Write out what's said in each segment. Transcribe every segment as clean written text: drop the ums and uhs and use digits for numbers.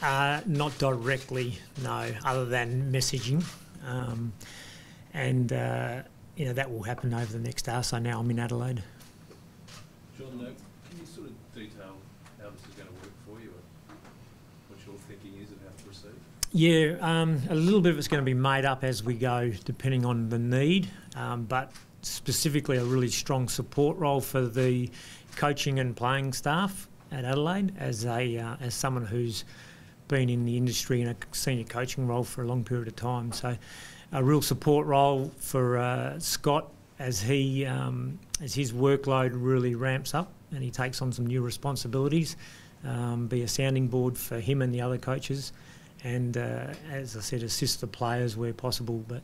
Not directly, no, other than messaging. That will happen over the next hour. So now I'm in Adelaide. John, can you sort of detail how this is going to work for you and what your thinking is of how to proceed? Yeah, a little bit of it's going to be made up as we go, depending on the need, but specifically a really strong support role for the coaching and playing staff at Adelaide as someone who's been in the industry in a senior coaching role for a long period of time. So a real support role for Scott as his workload really ramps up and he takes on some new responsibilities, be a sounding board for him and the other coaches, and as I said, assist the players where possible. But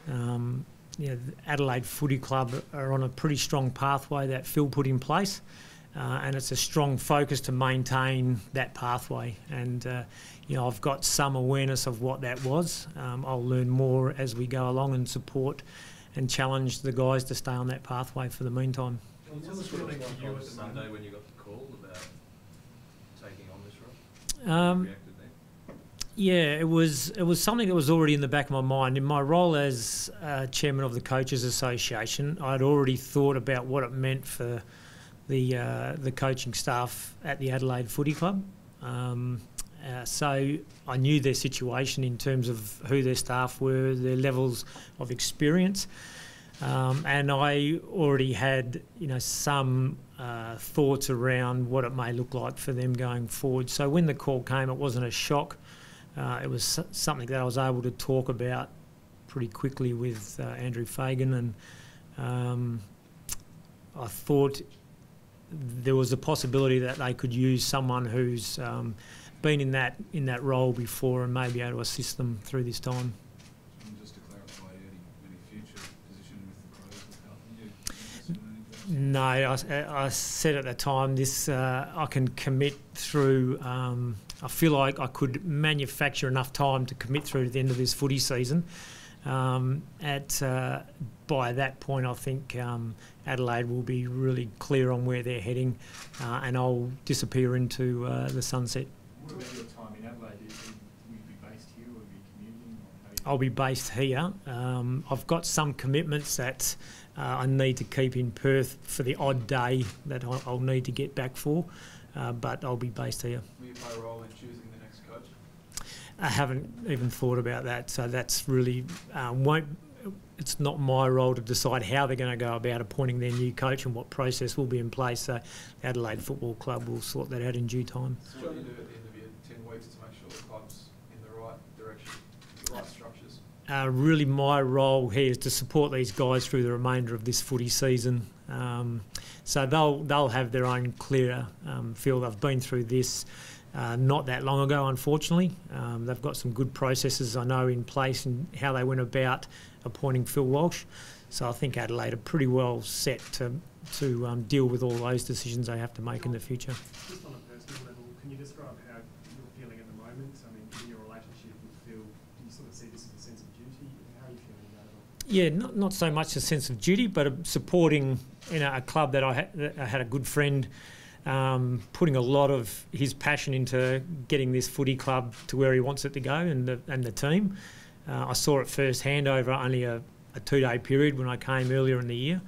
the Adelaide Footy Club are on a pretty strong pathway that Phil put in place, and it's a strong focus to maintain that pathway. And I've got some awareness of what that was. I'll learn more as we go along and support and challenge the guys to stay on that pathway for the meantime. Can you tell us what it was like on Sunday when you got the call about taking on this role? How you reacted then? Yeah, it was something that was already in the back of my mind. In my role as chairman of the Coaches Association, I'd already thought about what it meant for the coaching staff at the Adelaide Footy Club. So I knew their situation in terms of who their staff were, their levels of experience, and I already had some thoughts around what it may look like for them going forward. So when the call came, it wasn't a shock. It was something that I was able to talk about pretty quickly with Andrew Fagan, and I thought there was a possibility that they could use someone who's been in that role before and may be able to assist them through this time. And just to clarify, any future position with the Crows will help you? No, I said at the time this I can commit through. I feel like I could manufacture enough time to commit through to the end of this footy season. By that point, I think Adelaide will be really clear on where they're heading, and I'll disappear into the sunset. What about your time in Adelaide? Will you be based here or will you be commuting? I'll be based here. I've got some commitments that I need to keep in Perth for the odd day that I'll need to get back for, but I'll be based here. Will you play a role in choosing the next coach? I haven't even thought about that, so that's really it's not my role to decide how they're going to go about appointing their new coach and what process will be in place. So Adelaide Football Club will sort that out in due time. So what do you do at the end of your 10 weeks to make sure the club's in the right direction, the right structures? Really my role here is to support these guys through the remainder of this footy season. So they'll have their own clear feel. They've been through this not that long ago, unfortunately. They've got some good processes, I know, in place and how they went about appointing Phil Walsh. So I think Adelaide are pretty well set to deal with all those decisions they have to make in the future. Just on a personal level, can you describe how you're feeling at the moment? I mean, in your relationship with Phil, do you sort of see this as a sense of duty? How are you feeling about it all? Yeah, not so much a sense of duty, but supporting a club that I had a good friend putting a lot of his passion into getting this footy club to where he wants it to go, and the team. I saw it firsthand over only a 2-day period when I came earlier in the year.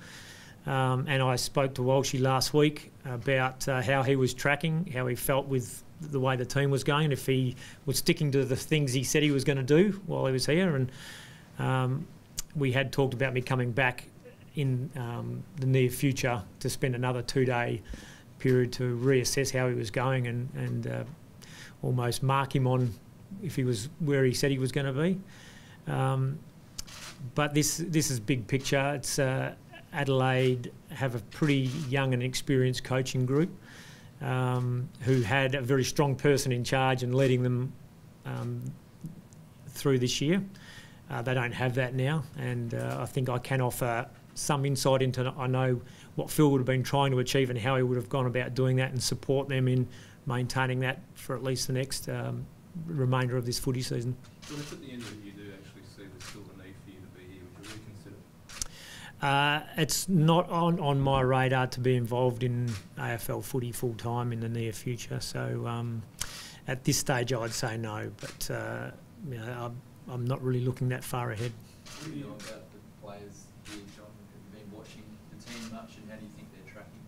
And I spoke to Walshy last week about how he was tracking, how he felt with the way the team was going, and if he was sticking to the things he said he was going to do while he was here. And we had talked about me coming back in the near future to spend another 2-day period to reassess how he was going and almost mark him on if he was where he said he was going to be. But this is big picture. It's Adelaide have a pretty young and experienced coaching group who had a very strong person in charge and leading them through this year. They don't have that now, and I think I can offer some insight into, I know what Phil would have been trying to achieve and how he would have gone about doing that, and support them in maintaining that for at least the next remainder of this footy season. Well, if at the end of it you do actually see there's still the need for you to be here, would you reconsider? It's not on my radar to be involved in AFL footy full time in the near future. So at this stage I'd say no, but I'm not really looking that far ahead. What do you know about the players here, John? Have you been watching the team much, and how do you think they're tracking?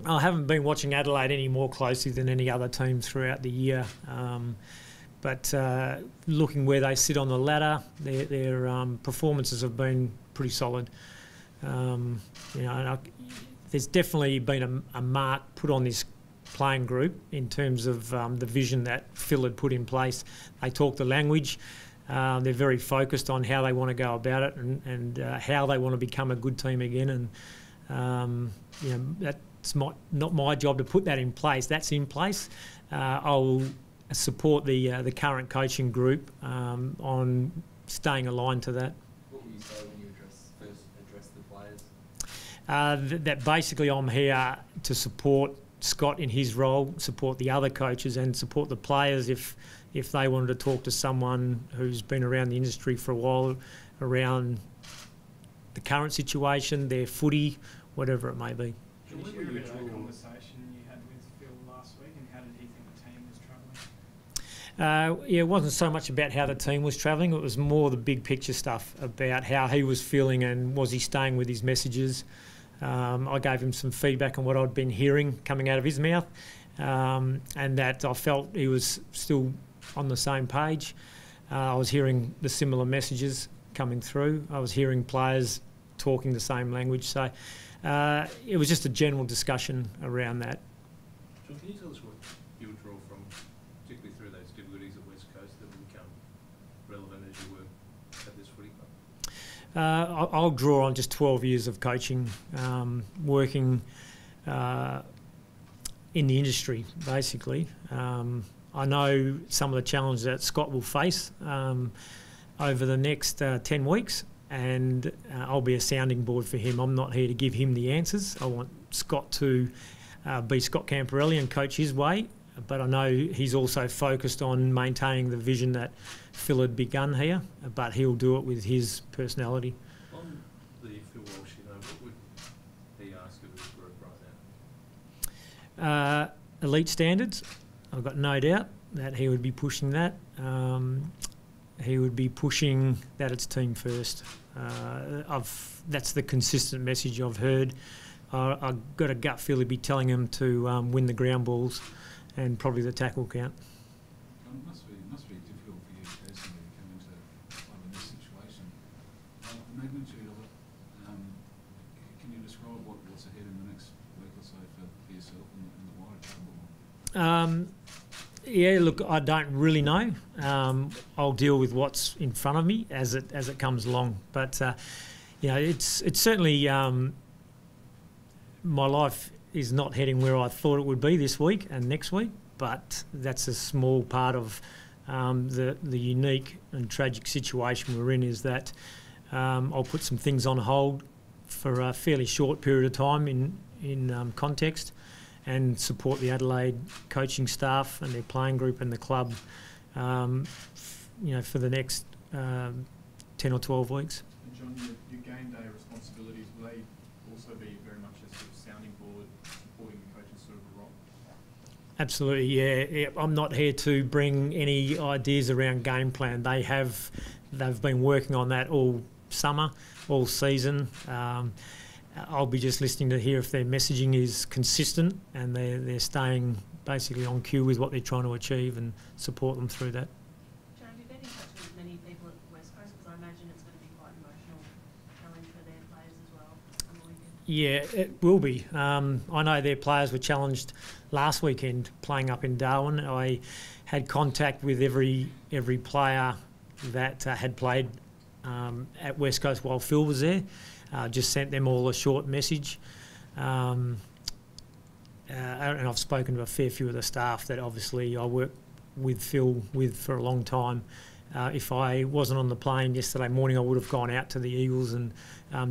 I haven't been watching Adelaide any more closely than any other team throughout the year. But looking where they sit on the ladder, their performances have been pretty solid. There's definitely been a mark put on this playing group in terms of the vision that Phil had put in place. They talk the language. They're very focused on how they want to go about it and how they want to become a good team again. And that's not my job to put that in place. That's in place. I'll support the current coaching group on staying aligned to that. What will you say when you first address the players? That basically I'm here to support Scott in his role, support the other coaches and support the players if they wanted to talk to someone who's been around the industry for a while around the current situation, their footy, whatever it may be. Can you share a bit of that conversation you had with Phil last week, and how did he think the team was travelling? It wasn't so much about how the team was travelling, it was more the big picture stuff about how he was feeling and was he staying with his messages. I gave him some feedback on what I'd been hearing coming out of his mouth, and that I felt he was still on the same page. I was hearing the similar messages coming through. I was hearing players talking the same language. So it was just a general discussion around that. John, can you tell us what you would draw from, particularly through those difficulties at West Coast, that would become relevant as you were at this footy club? I'll draw on just 12 years of coaching, working in the industry, basically. I know some of the challenges that Scott will face over the next 10 weeks, and I'll be a sounding board for him. I'm not here to give him the answers. I want Scott to be Scott Camporelli and coach his way, but I know he's also focused on maintaining the vision that Phil had begun here, but he'll do it with his personality. On the Phil Walsh, what would he ask of his group right now? Elite standards. I've got no doubt that he would be pushing that. He would be pushing that it's team first. That's the consistent message I've heard. I've got a gut feel he'd be telling him to win the ground balls and probably the tackle count. It must be difficult for you personally to come into a club in this situation. The magnitude of it, can you describe what's ahead in the next week or so for yourself and the wider club? Yeah, look, I don't really know. I'll deal with what's in front of me as it comes along. But it's certainly my life is not heading where I thought it would be this week and next week. But that's a small part of the unique and tragic situation we're in. Is that I'll put some things on hold for a fairly short period of time in context, and support the Adelaide coaching staff and their playing group and the club, for the next 10 or 12 weeks. And John, your game day responsibilities, will they also be very much a sort of sounding board, supporting the coach's sort of role? Absolutely, yeah. I'm not here to bring any ideas around game plan. They've been working on that all summer, all season. I'll be just listening to hear if their messaging is consistent and they're staying basically on cue with what they're trying to achieve and support them through that. John, have you been in touch with many people at West Coast? Because I imagine it's going to be quite an emotional challenge for their players as well on the weekend. Yeah, it will be. I know their players were challenged last weekend playing up in Darwin. I had contact with every player that had played at West Coast while Phil was there. Just sent them all a short message. And I've spoken to a fair few of the staff that obviously I worked with Phil for a long time. If I wasn't on the plane yesterday morning, I would have gone out to the Eagles and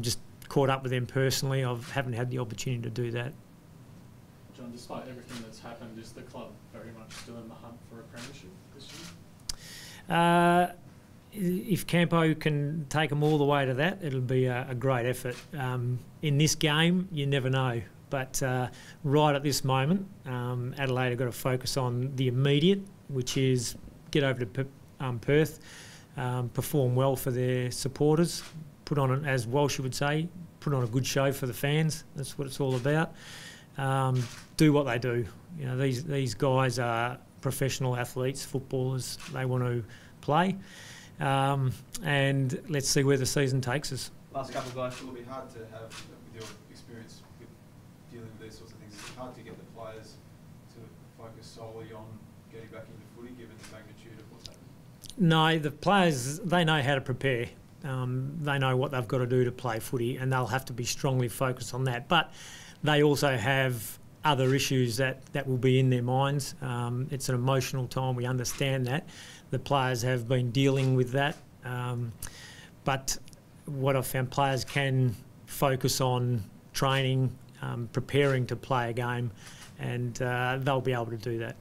just caught up with them personally. I haven't had the opportunity to do that. John, despite everything that's happened, is the club very much still in the hunt for a premiership this year? If Campo can take them all the way to that, it'll be a great effort. In this game, you never know. But right at this moment, Adelaide have got to focus on the immediate, which is get over to Perth, perform well for their supporters, put on, as Walsh would say, put on a good show for the fans. That's what it's all about. Do what they do. You know, these guys are professional athletes, footballers. They want to play, and let's see where the season takes us. Last couple of guys, will it be hard to have, with your experience with dealing with these sorts of things, it's hard to get the players to focus solely on getting back into footy, given the magnitude of what's happening? No, the players, they know how to prepare. They know what they've got to do to play footy, and they'll have to be strongly focused on that. But they also have other issues that will be in their minds. It's an emotional time, we understand that. The players have been dealing with that. But what I've found, players can focus on training, preparing to play a game, and they'll be able to do that.